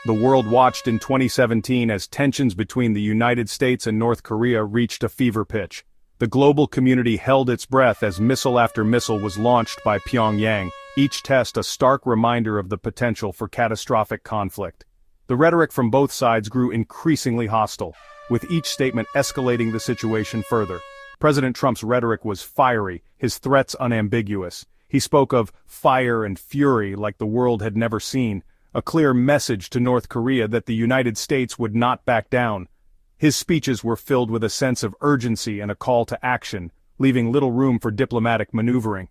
The world watched in 2017 as tensions between the United States and North Korea reached a fever pitch. The global community held its breath as missile after missile was launched by Pyongyang, each test a stark reminder of the potential for catastrophic conflict. The rhetoric from both sides grew increasingly hostile, with each statement escalating the situation further. President Trump's rhetoric was fiery, his threats unambiguous. He spoke of fire and fury like the world had never seen, a clear message to North Korea that the United States would not back down. His speeches were filled with a sense of urgency and a call to action, leaving little room for diplomatic maneuvering.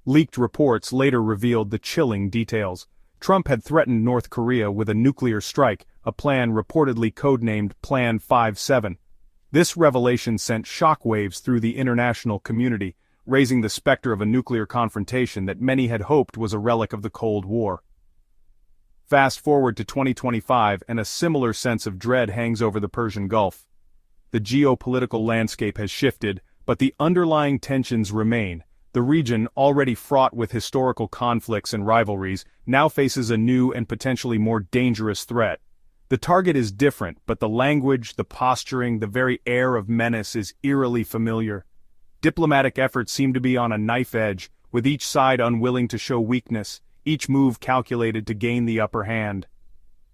Leaked reports later revealed the chilling details. Trump had threatened North Korea with a nuclear strike, a plan reportedly codenamed Plan 5-7. This revelation sent shockwaves through the international community, raising the specter of a nuclear confrontation that many had hoped was a relic of the Cold War. Fast forward to 2025 and a similar sense of dread hangs over the Persian Gulf. The geopolitical landscape has shifted, but the underlying tensions remain. The region, already fraught with historical conflicts and rivalries, now faces a new and potentially more dangerous threat. The target is different, but the language, the posturing, the very air of menace is eerily familiar. Diplomatic efforts seem to be on a knife edge, with each side unwilling to show weakness, each move calculated to gain the upper hand.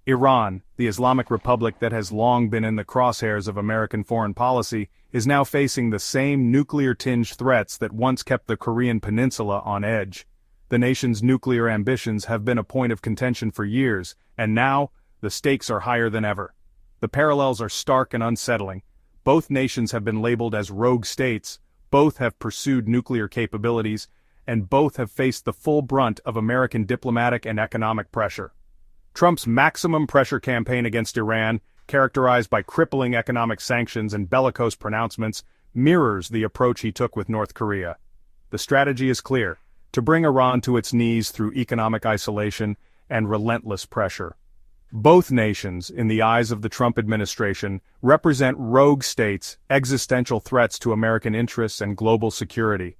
Iran, the Islamic Republic that has long been in the crosshairs of American foreign policy, is now facing the same nuclear-tinged threats that once kept the Korean peninsula on edge. The nation's nuclear ambitions have been a point of contention for years, and now, the stakes are higher than ever. The parallels are stark and unsettling. Both nations have been labeled as rogue states, both have pursued nuclear capabilities, and both have faced the full brunt of American diplomatic and economic pressure. Trump's maximum pressure campaign against Iran, characterized by crippling economic sanctions and bellicose pronouncements, mirrors the approach he took with North Korea. The strategy is clear: to bring Iran to its knees through economic isolation and relentless pressure. Both nations, in the eyes of the Trump administration, represent rogue states, existential threats to American interests and global security.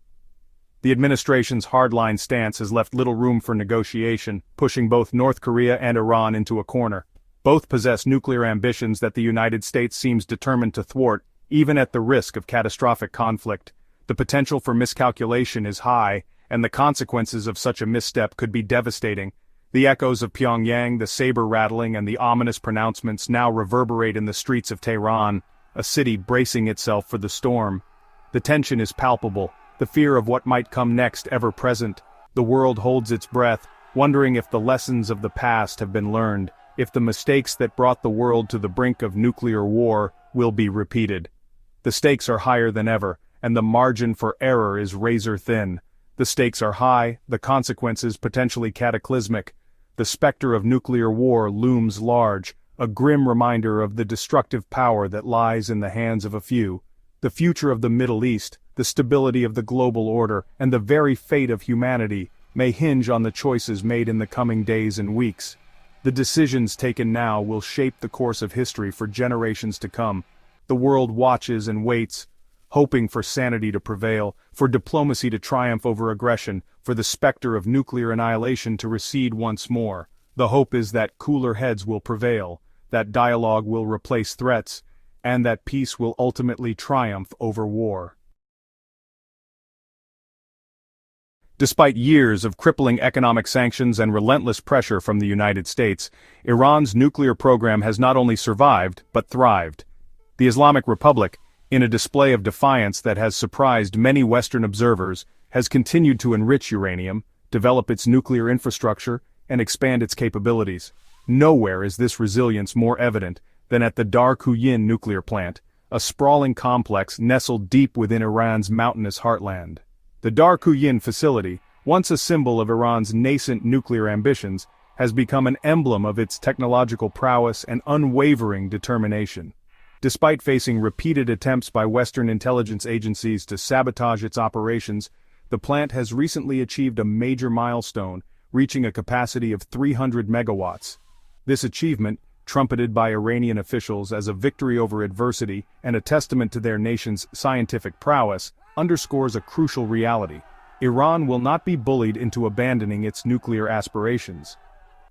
The administration's hardline stance has left little room for negotiation, pushing both North Korea and Iran into a corner. Both possess nuclear ambitions that the United States seems determined to thwart, even at the risk of catastrophic conflict. The potential for miscalculation is high, and the consequences of such a misstep could be devastating. The echoes of Pyongyang, the saber-rattling, and the ominous pronouncements now reverberate in the streets of Tehran, a city bracing itself for the storm. The tension is palpable, the fear of what might come next ever present. The world holds its breath, wondering if the lessons of the past have been learned, if the mistakes that brought the world to the brink of nuclear war will be repeated. The stakes are higher than ever, and the margin for error is razor-thin. The stakes are high, the consequences potentially cataclysmic. The specter of nuclear war looms large, a grim reminder of the destructive power that lies in the hands of a few. The future of the Middle East, the stability of the global order, and the very fate of humanity may hinge on the choices made in the coming days and weeks. The decisions taken now will shape the course of history for generations to come. The world watches and waits, hoping for sanity to prevail, for diplomacy to triumph over aggression, for the specter of nuclear annihilation to recede once more. The hope is that cooler heads will prevail, that dialogue will replace threats, and that peace will ultimately triumph over war. Despite years of crippling economic sanctions and relentless pressure from the United States, Iran's nuclear program has not only survived, but thrived. The Islamic Republic, in a display of defiance that has surprised many Western observers, has continued to enrich uranium, develop its nuclear infrastructure, and expand its capabilities. Nowhere is this resilience more evident than at the Darkuyin nuclear plant, a sprawling complex nestled deep within Iran's mountainous heartland. The Darkuyin facility, once a symbol of Iran's nascent nuclear ambitions, has become an emblem of its technological prowess and unwavering determination. Despite facing repeated attempts by Western intelligence agencies to sabotage its operations, the plant has recently achieved a major milestone, reaching a capacity of 300 megawatts. This achievement, trumpeted by Iranian officials as a victory over adversity and a testament to their nation's scientific prowess, underscores a crucial reality. Iran will not be bullied into abandoning its nuclear aspirations.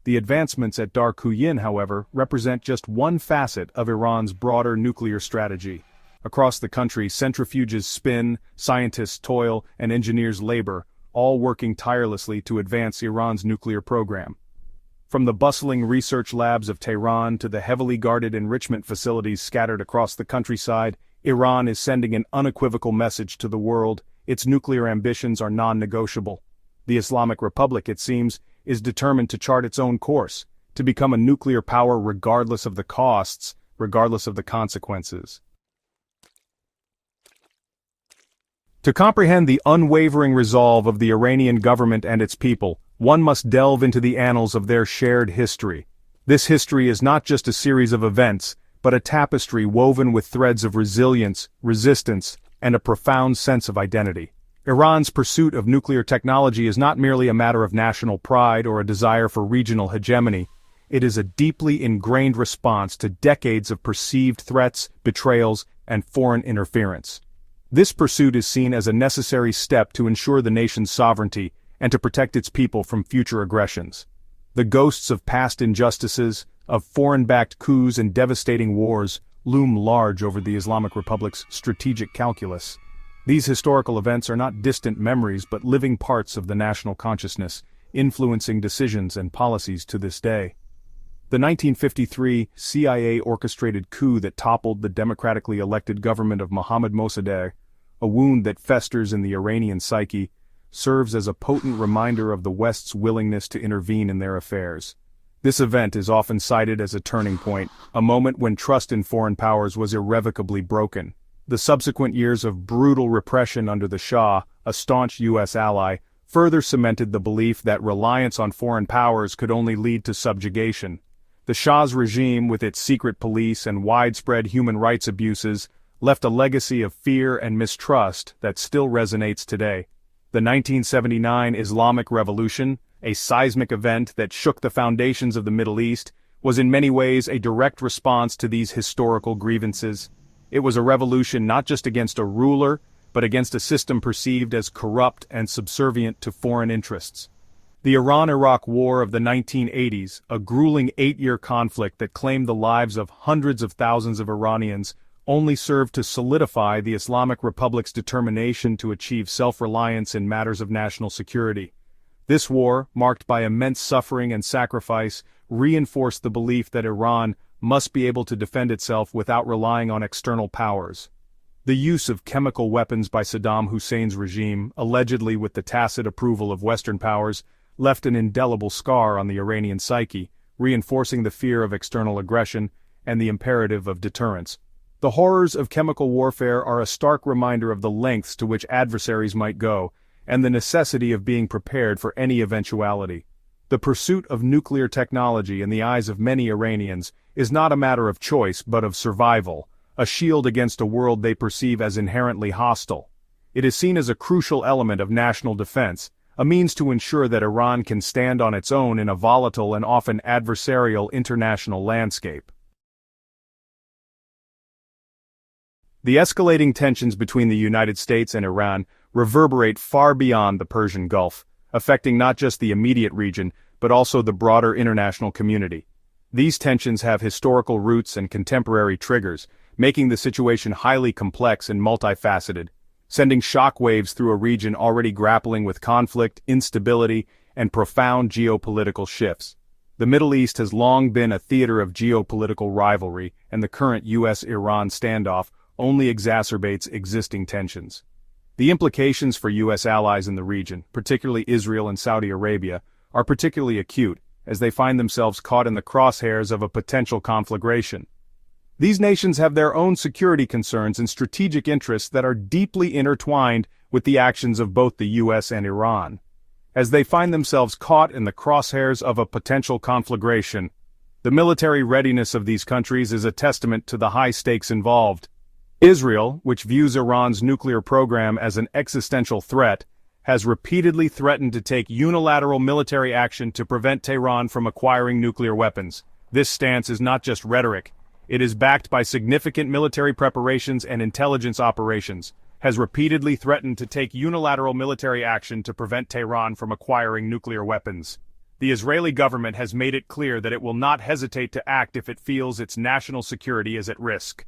The advancements at Darkuyin, however, represent just one facet of Iran's broader nuclear strategy. Across the country, centrifuges spin, scientists toil, and engineers labor, all working tirelessly to advance Iran's nuclear program. From the bustling research labs of Tehran to the heavily guarded enrichment facilities scattered across the countryside, Iran is sending an unequivocal message to the world: its nuclear ambitions are non-negotiable. The Islamic Republic, it seems, is determined to chart its own course, to become a nuclear power regardless of the costs, regardless of the consequences. To comprehend the unwavering resolve of the Iranian government and its people, one must delve into the annals of their shared history. This history is not just a series of events, but a tapestry woven with threads of resilience, resistance, and a profound sense of identity. Iran's pursuit of nuclear technology is not merely a matter of national pride or a desire for regional hegemony. It is a deeply ingrained response to decades of perceived threats, betrayals, and foreign interference. This pursuit is seen as a necessary step to ensure the nation's sovereignty and to protect its people from future aggressions. The ghosts of past injustices, of foreign-backed coups and devastating wars, loom large over the Islamic Republic's strategic calculus. These historical events are not distant memories but living parts of the national consciousness, influencing decisions and policies to this day. The 1953 CIA-orchestrated coup that toppled the democratically elected government of Mohammad Mossadegh, a wound that festers in the Iranian psyche, serves as a potent reminder of the West's willingness to intervene in their affairs. This event is often cited as a turning point, a moment when trust in foreign powers was irrevocably broken. The subsequent years of brutal repression under the Shah, a staunch U.S. ally, further cemented the belief that reliance on foreign powers could only lead to subjugation. The Shah's regime, with its secret police and widespread human rights abuses, left a legacy of fear and mistrust that still resonates today. The 1979 Islamic Revolution, a seismic event that shook the foundations of the Middle East, was in many ways a direct response to these historical grievances. It was a revolution not just against a ruler, but against a system perceived as corrupt and subservient to foreign interests. The Iran-Iraq War of the 1980s, a grueling 8-year conflict that claimed the lives of hundreds of thousands of Iranians, only served to solidify the Islamic Republic's determination to achieve self-reliance in matters of national security. This war, marked by immense suffering and sacrifice, reinforced the belief that Iran must be able to defend itself without relying on external powers. The use of chemical weapons by Saddam Hussein's regime, allegedly with the tacit approval of Western powers, left an indelible scar on the Iranian psyche, reinforcing the fear of external aggression and the imperative of deterrence. The horrors of chemical warfare are a stark reminder of the lengths to which adversaries might go, and the necessity of being prepared for any eventuality. The pursuit of nuclear technology in the eyes of many Iranians is not a matter of choice but of survival, a shield against a world they perceive as inherently hostile. It is seen as a crucial element of national defense, a means to ensure that Iran can stand on its own in a volatile and often adversarial international landscape. The escalating tensions between the United States and Iran reverberate far beyond the Persian Gulf, affecting not just the immediate region, but also the broader international community. These tensions have historical roots and contemporary triggers, making the situation highly complex and multifaceted, sending shockwaves through a region already grappling with conflict, instability, and profound geopolitical shifts. The Middle East has long been a theater of geopolitical rivalry, and the current U.S.-Iran standoff only exacerbates existing tensions. The implications for U.S. allies in the region, particularly Israel and Saudi Arabia, are particularly acute, as they find themselves caught in the crosshairs of a potential conflagration. These nations have their own security concerns and strategic interests that are deeply intertwined with the actions of both the U.S. and Iran. As they find themselves caught in the crosshairs of a potential conflagration, the military readiness of these countries is a testament to the high stakes involved. Israel, which views Iran's nuclear program as an existential threat, has repeatedly threatened to take unilateral military action to prevent Tehran from acquiring nuclear weapons. This stance is not just rhetoric. It is backed by significant military preparations and intelligence operations, has repeatedly threatened to take unilateral military action to prevent Tehran from acquiring nuclear weapons. The Israeli government has made it clear that it will not hesitate to act if it feels its national security is at risk.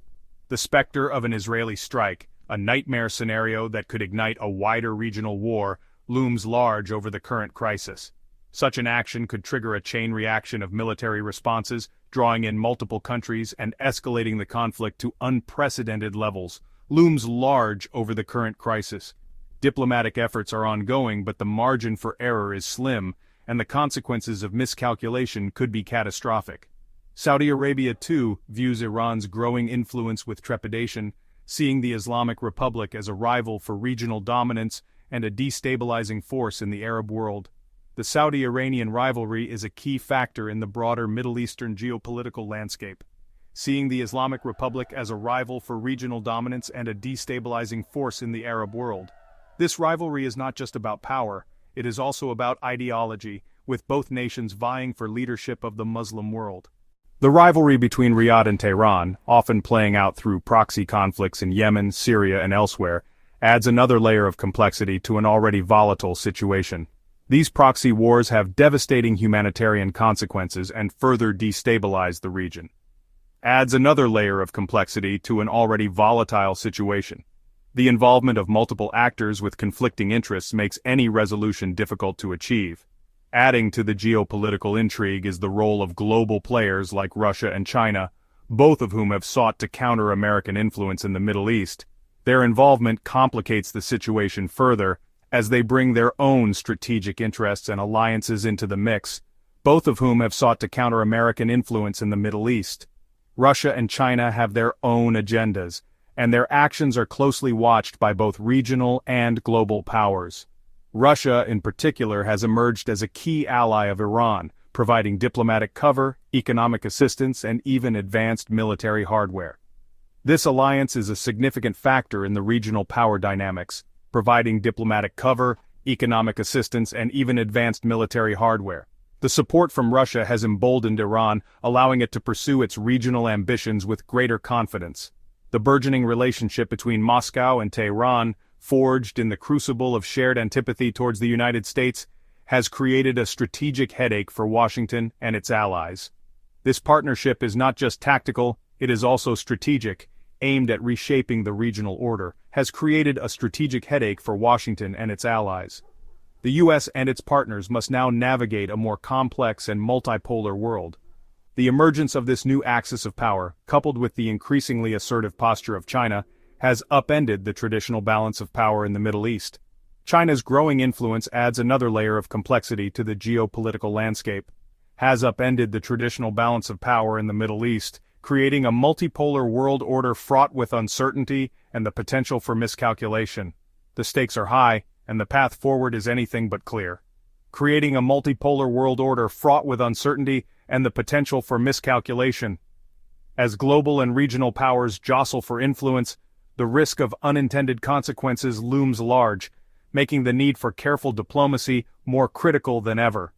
The specter of an Israeli strike, a nightmare scenario that could ignite a wider regional war, looms large over the current crisis. Such an action could trigger a chain reaction of military responses, drawing in multiple countries and escalating the conflict to unprecedented levels. Looms large over the current crisis. Diplomatic efforts are ongoing, but the margin for error is slim, and the consequences of miscalculation could be catastrophic. Saudi Arabia, too, views Iran's growing influence with trepidation, seeing the Islamic Republic as a rival for regional dominance and a destabilizing force in the Arab world. The Saudi-Iranian rivalry is a key factor in the broader Middle Eastern geopolitical landscape. Seeing the Islamic Republic as a rival for regional dominance and a destabilizing force in the Arab world. This rivalry is not just about power, it is also about ideology, with both nations vying for leadership of the Muslim world. The rivalry between Riyadh and Tehran, often playing out through proxy conflicts in Yemen, Syria, and elsewhere, adds another layer of complexity to an already volatile situation. These proxy wars have devastating humanitarian consequences and further destabilize the region. Adds another layer of complexity to an already volatile situation. The involvement of multiple actors with conflicting interests makes any resolution difficult to achieve. Adding to the geopolitical intrigue is the role of global players like Russia and China, both of whom have sought to counter American influence in the Middle East. Their involvement complicates the situation further, as they bring their own strategic interests and alliances into the mix, both of whom have sought to counter American influence in the Middle East. Russia and China have their own agendas, and their actions are closely watched by both regional and global powers. Russia, in particular, has emerged as a key ally of Iran, providing diplomatic cover, economic assistance, and even advanced military hardware. This alliance is a significant factor in the regional power dynamics, providing diplomatic cover, economic assistance, and even advanced military hardware. The support from Russia has emboldened Iran, allowing it to pursue its regional ambitions with greater confidence. The burgeoning relationship between Moscow and Tehran, forged in the crucible of shared antipathy towards the United States, has created a strategic headache for Washington and its allies. This partnership is not just tactical, it is also strategic, aimed at reshaping the regional order, has created a strategic headache for Washington and its allies. The U.S. and its partners must now navigate a more complex and multipolar world. The emergence of this new axis of power, coupled with the increasingly assertive posture of China, has upended the traditional balance of power in the Middle East. China's growing influence adds another layer of complexity to the geopolitical landscape. Has upended the traditional balance of power in the Middle East, creating a multipolar world order fraught with uncertainty and the potential for miscalculation. The stakes are high, and the path forward is anything but clear. Creating a multipolar world order fraught with uncertainty and the potential for miscalculation. As global and regional powers jostle for influence, the risk of unintended consequences looms large, making the need for careful diplomacy more critical than ever.